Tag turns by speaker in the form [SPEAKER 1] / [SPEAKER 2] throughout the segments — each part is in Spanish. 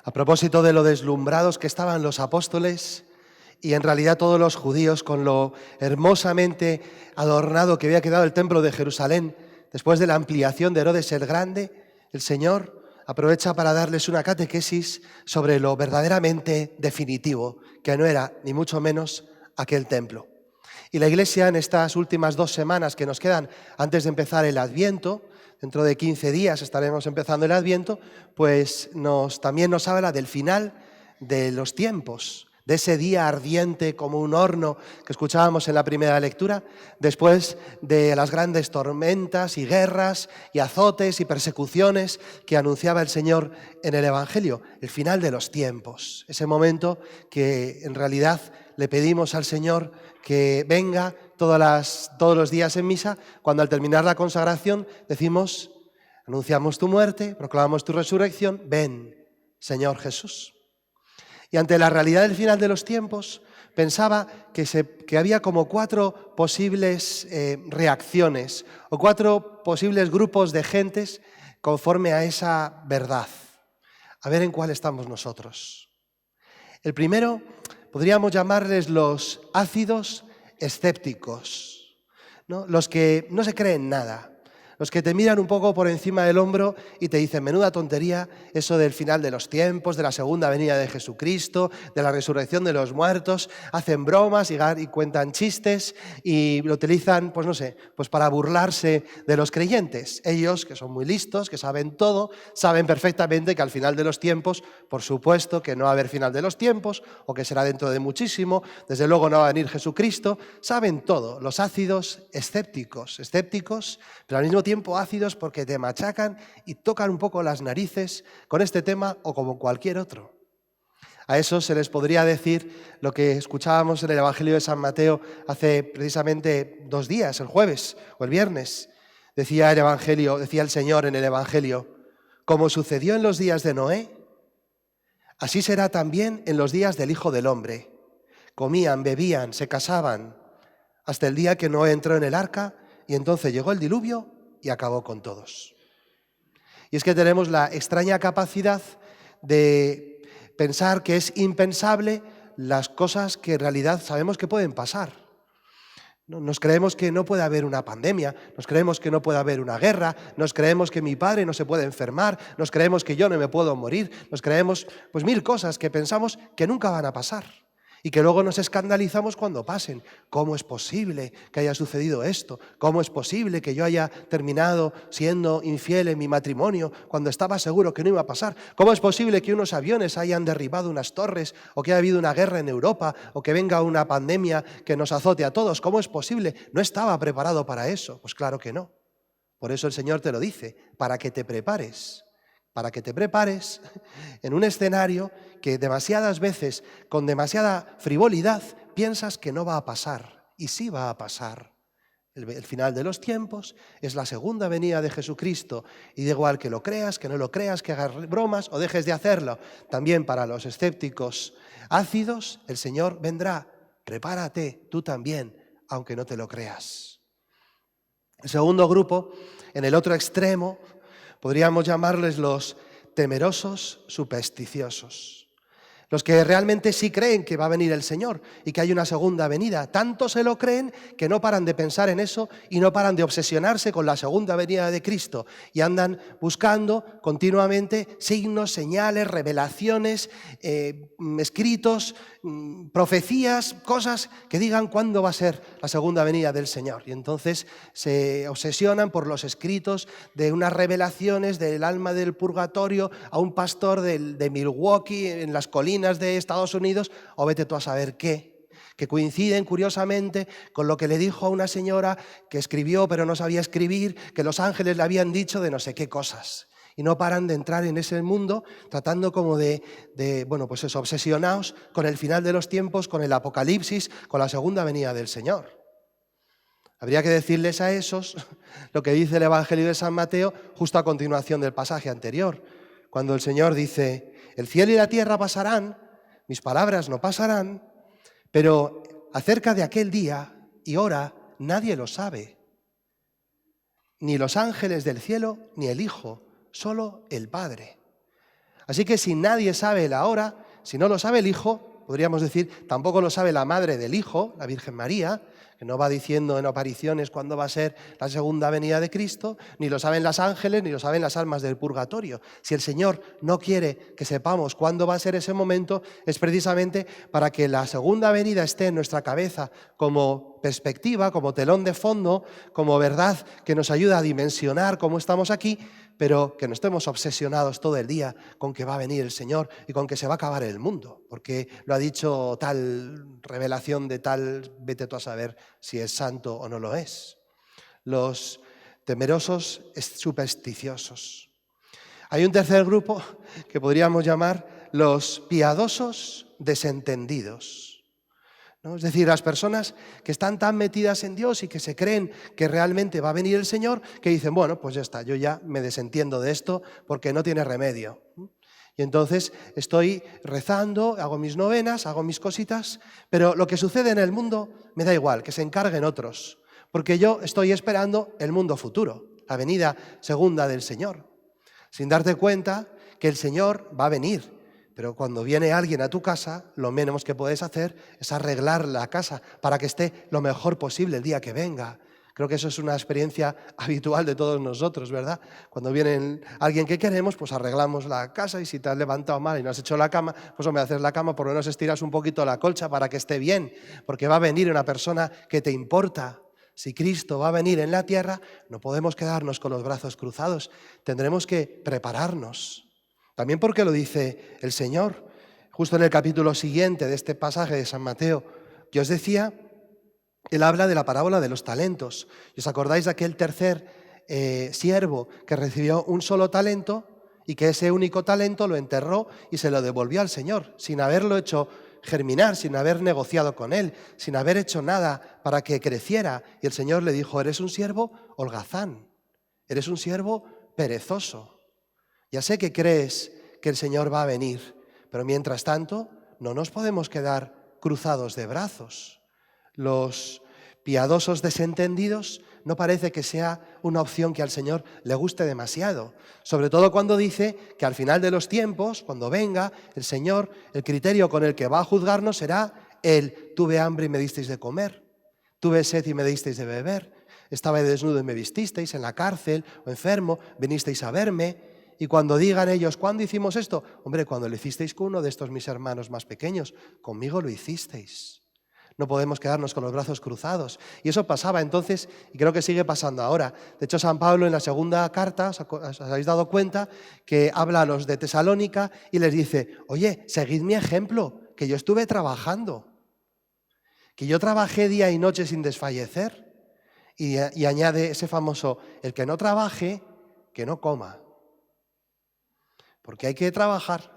[SPEAKER 1] A propósito de lo deslumbrados que estaban los apóstoles y en realidad todos los judíos con lo hermosamente adornado que había quedado el templo de Jerusalén después de la ampliación de Herodes el Grande, el Señor aprovecha para darles una catequesis sobre lo verdaderamente definitivo, que no era ni mucho menos aquel templo. Y la Iglesia en estas últimas 2 semanas que nos quedan antes de empezar el Adviento, dentro de 15 días estaremos empezando el Adviento, pues también nos habla del final de los tiempos, de ese día ardiente como un horno que escuchábamos en la primera lectura, después de las grandes tormentas y guerras y azotes y persecuciones que anunciaba el Señor en el Evangelio, el final de los tiempos, ese momento que en realidad le pedimos al Señor que venga todos los días en misa, cuando al terminar la consagración decimos, anunciamos tu muerte, proclamamos tu resurrección, ven, Señor Jesús. Y ante la realidad del final de los tiempos, pensaba que había como 4 posibles reacciones o 4 posibles grupos de gentes conforme a esa verdad. A ver en cuál estamos nosotros. El primero, podríamos llamarles los ácidos escépticos, ¿no? Los que no se creen nada. Los que te miran un poco por encima del hombro y te dicen, menuda tontería, eso del final de los tiempos, de la segunda venida de Jesucristo, de la resurrección de los muertos, hacen bromas y cuentan chistes y lo utilizan, pues no sé, pues para burlarse de los creyentes. Ellos, que son muy listos, que saben todo, saben perfectamente que al final de los tiempos, por supuesto que no va a haber final de los tiempos, o que será dentro de muchísimo, desde luego no va a venir Jesucristo, saben todo, los ácidos escépticos, pero al mismo tiempo ácidos porque te machacan y tocan un poco las narices con este tema o como cualquier otro. A eso se les podría decir lo que escuchábamos en el Evangelio de San Mateo hace precisamente 2 días, el jueves o el viernes. Decía el Señor en el Evangelio, como sucedió en los días de Noé, así será también en los días del Hijo del Hombre. Comían, bebían, se casaban, hasta el día que Noé entró en el arca y entonces llegó el diluvio y acabó con todos. Y es que tenemos la extraña capacidad de pensar que es impensable las cosas que en realidad sabemos que pueden pasar. Nos creemos que no puede haber una pandemia, nos creemos que no puede haber una guerra, nos creemos que mi padre no se puede enfermar, nos creemos que yo no me puedo morir, nos creemos pues 1000 cosas que pensamos que nunca van a pasar. Y que luego nos escandalizamos cuando pasen. ¿Cómo es posible que haya sucedido esto? ¿Cómo es posible que yo haya terminado siendo infiel en mi matrimonio cuando estaba seguro que no iba a pasar? ¿Cómo es posible que unos aviones hayan derribado unas torres o que haya habido una guerra en Europa o que venga una pandemia que nos azote a todos? ¿Cómo es posible? ¿No estaba preparado para eso? Pues claro que no. Por eso el Señor te lo dice, para que te prepares. Para que te prepares en un escenario que demasiadas veces, con demasiada frivolidad, piensas que no va a pasar. Y sí va a pasar. El final de los tiempos es la segunda venida de Jesucristo. Y da igual que lo creas, que no lo creas, que hagas bromas o dejes de hacerlo. También para los escépticos ácidos, el Señor vendrá. Prepárate tú también, aunque no te lo creas. El segundo grupo, en el otro extremo, podríamos llamarles los temerosos supersticiosos. Los que realmente sí creen que va a venir el Señor y que hay una segunda venida. Tanto se lo creen que no paran de pensar en eso y no paran de obsesionarse con la segunda venida de Cristo. Y andan buscando continuamente signos, señales, revelaciones, escritos, profecías, cosas que digan cuándo va a ser la segunda venida del Señor. Y entonces se obsesionan por los escritos de unas revelaciones del alma del purgatorio a un pastor de Milwaukee en las colinas de Estados Unidos, o vete tú a saber qué, que coinciden curiosamente con lo que le dijo a una señora que escribió pero no sabía escribir, que los ángeles le habían dicho de no sé qué cosas. Y no paran de entrar en ese mundo tratando como pues eso, obsesionados con el final de los tiempos, con el apocalipsis, con la segunda venida del Señor. Habría que decirles a esos lo que dice el Evangelio de San Mateo justo a continuación del pasaje anterior, cuando el Señor dice, el cielo y la tierra pasarán, mis palabras no pasarán, pero acerca de aquel día y hora nadie lo sabe, ni los ángeles del cielo ni el Hijo, solo el Padre. Así que si nadie sabe la hora, si no lo sabe el Hijo, podríamos decir, tampoco lo sabe la madre del Hijo, la Virgen María, que no va diciendo en apariciones cuándo va a ser la segunda venida de Cristo, ni lo saben los ángeles, ni lo saben las almas del purgatorio. Si el Señor no quiere que sepamos cuándo va a ser ese momento, es precisamente para que la segunda venida esté en nuestra cabeza como perspectiva, como telón de fondo, como verdad que nos ayuda a dimensionar cómo estamos aquí, pero que no estemos obsesionados todo el día con que va a venir el Señor y con que se va a acabar el mundo, porque lo ha dicho tal revelación de tal, vete tú a saber si es santo o no lo es. Los temerosos supersticiosos. Hay un tercer grupo que podríamos llamar los piadosos desentendidos, ¿no? Es decir, las personas que están tan metidas en Dios y que se creen que realmente va a venir el Señor, que dicen, bueno, pues ya está, yo ya me desentiendo de esto porque no tiene remedio. Y entonces estoy rezando, hago mis novenas, hago mis cositas, pero lo que sucede en el mundo me da igual, que se encarguen otros, porque yo estoy esperando el mundo futuro, la venida segunda del Señor, sin darte cuenta que el Señor va a venir. Pero cuando viene alguien a tu casa, lo menos que puedes hacer es arreglar la casa para que esté lo mejor posible el día que venga. Creo que eso es una experiencia habitual de todos nosotros, ¿verdad? Cuando viene alguien que queremos, pues arreglamos la casa, y si te has levantado mal y no has hecho la cama, pues hombre, haces la cama, por lo menos estiras un poquito la colcha para que esté bien, porque va a venir una persona que te importa. Si Cristo va a venir en la tierra, no podemos quedarnos con los brazos cruzados, tendremos que prepararnos. También porque lo dice el Señor, justo en el capítulo siguiente de este pasaje de San Mateo, que os decía, él habla de la parábola de los talentos. ¿Y os acordáis de aquel tercer siervo que recibió un solo talento y que ese único talento lo enterró y se lo devolvió al Señor, sin haberlo hecho germinar, sin haber negociado con él, sin haber hecho nada para que creciera? Y el Señor le dijo, eres un siervo holgazán, eres un siervo perezoso. Ya sé que crees que el Señor va a venir, pero mientras tanto no nos podemos quedar cruzados de brazos. Los piadosos desentendidos no parece que sea una opción que al Señor le guste demasiado, sobre todo cuando dice que al final de los tiempos, cuando venga el Señor, el criterio con el que va a juzgarnos será el tuve hambre y me disteis de comer, tuve sed y me disteis de beber, estaba desnudo y me vististeis, en la cárcel o enfermo, vinisteis a verme. Y cuando digan ellos, ¿cuándo hicimos esto? Hombre, cuando lo hicisteis con uno de estos mis hermanos más pequeños, conmigo lo hicisteis. No podemos quedarnos con los brazos cruzados. Y eso pasaba entonces, y creo que sigue pasando ahora. De hecho, San Pablo en la segunda carta, os habéis dado cuenta, que habla a los de Tesalónica y les dice, oye, seguid mi ejemplo, que yo estuve trabajando, que yo trabajé día y noche sin desfallecer. Y añade ese famoso, el que no trabaje, que no coma. Porque hay que trabajar,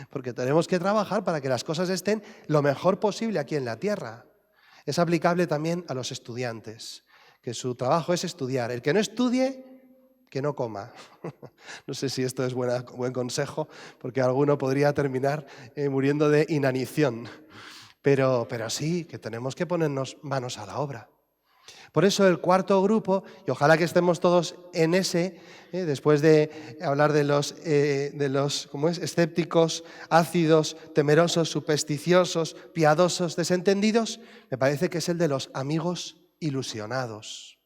[SPEAKER 1] porque tenemos que trabajar para que las cosas estén lo mejor posible aquí en la tierra. Es aplicable también a los estudiantes, que su trabajo es estudiar. El que no estudie, que no coma. No sé si esto es buen consejo, porque alguno podría terminar muriendo de inanición. Pero sí, que tenemos que ponernos manos a la obra. Por eso el cuarto grupo, y ojalá que estemos todos en ese, después de hablar de los escépticos, ácidos, temerosos, supersticiosos, piadosos, desentendidos, me parece que es el de los amigos ilusionados.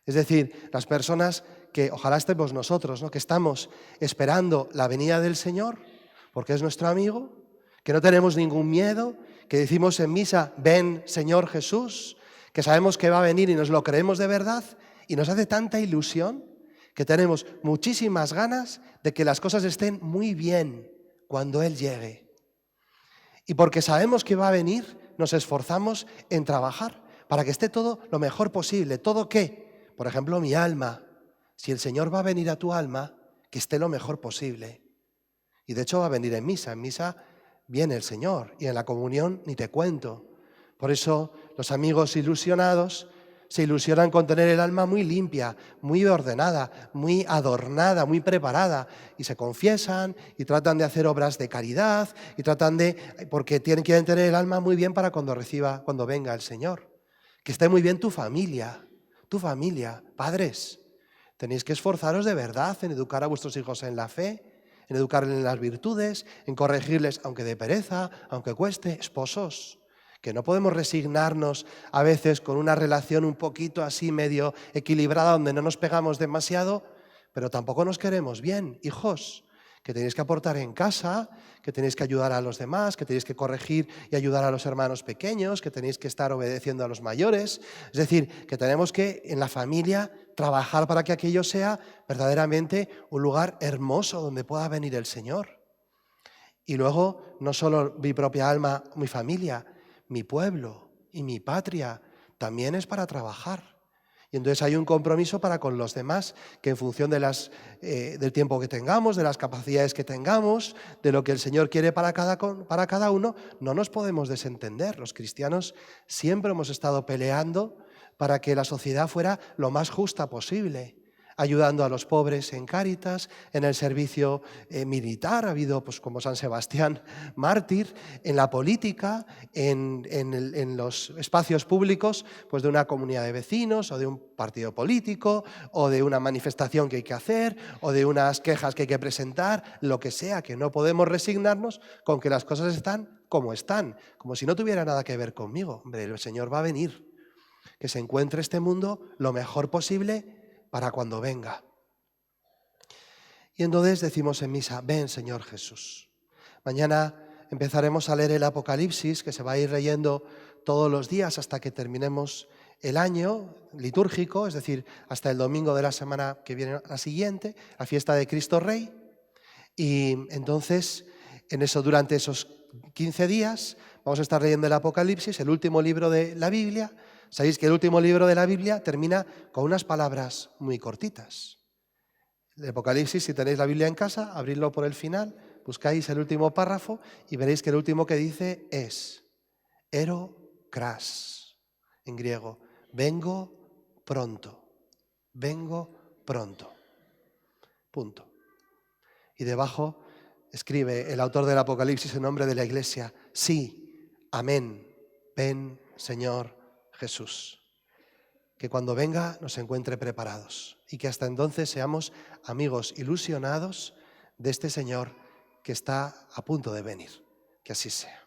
[SPEAKER 1] Es decir, las personas que ojalá estemos nosotros, ¿no? Que estamos esperando la venida del Señor, porque es nuestro amigo, que no tenemos ningún miedo, que decimos en misa, ven Señor Jesús, que sabemos que va a venir y nos lo creemos de verdad y nos hace tanta ilusión que tenemos muchísimas ganas de que las cosas estén muy bien cuando Él llegue. Y porque sabemos que va a venir, nos esforzamos en trabajar para que esté todo lo mejor posible. ¿Todo qué? Por ejemplo, mi alma. Si el Señor va a venir a tu alma, que esté lo mejor posible. Y de hecho va a venir en misa. En misa viene el Señor y en la comunión ni te cuento. Por eso los amigos ilusionados se ilusionan con tener el alma muy limpia, muy ordenada, muy adornada, muy preparada, y se confiesan y tratan de hacer obras de caridad y porque quieren tener el alma muy bien para cuando venga el Señor. Que esté muy bien tu familia, padres. Tenéis que esforzaros de verdad en educar a vuestros hijos en la fe, en educarles en las virtudes, en corregirles, aunque de pereza, aunque cueste. Esposos, que no podemos resignarnos a veces con una relación un poquito así medio equilibrada donde no nos pegamos demasiado, pero tampoco nos queremos bien. Hijos, que tenéis que aportar en casa, que tenéis que ayudar a los demás, que tenéis que corregir y ayudar a los hermanos pequeños, que tenéis que estar obedeciendo a los mayores. Es decir, que tenemos que en la familia trabajar para que aquello sea verdaderamente un lugar hermoso donde pueda venir el Señor. Y luego, no solo mi propia alma, mi familia, mi pueblo y mi patria también es para trabajar. Y entonces hay un compromiso para con los demás, que en función de del tiempo que tengamos, de las capacidades que tengamos, de lo que el Señor quiere para cada uno, no nos podemos desentender. Los cristianos siempre hemos estado peleando para que la sociedad fuera lo más justa posible, ayudando a los pobres en Cáritas, en el servicio militar, ha habido, pues, como San Sebastián, mártir, en la política, en los espacios públicos, pues de una comunidad de vecinos o de un partido político o de una manifestación que hay que hacer o de unas quejas que hay que presentar, lo que sea, que no podemos resignarnos con que las cosas están, como si no tuviera nada que ver conmigo. Hombre, el Señor va a venir, que se encuentre este mundo lo mejor posible para cuando venga. Y entonces decimos en misa, ven Señor Jesús. Mañana empezaremos a leer el Apocalipsis, que se va a ir leyendo todos los días hasta que terminemos el año litúrgico, es decir, hasta el domingo de la semana que viene, la siguiente, la fiesta de Cristo Rey. Y entonces, durante esos 15 días, vamos a estar leyendo el Apocalipsis, el último libro de la Biblia. Sabéis que el último libro de la Biblia termina con unas palabras muy cortitas. El Apocalipsis, si tenéis la Biblia en casa, abridlo por el final, buscáis el último párrafo y veréis que el último que dice es ero kras, en griego, vengo pronto, punto. Y debajo escribe el autor del Apocalipsis en nombre de la Iglesia, sí, amén, ven Señor Jesús. Que cuando venga nos encuentre preparados y que hasta entonces seamos amigos ilusionados de este Señor que está a punto de venir. Que así sea.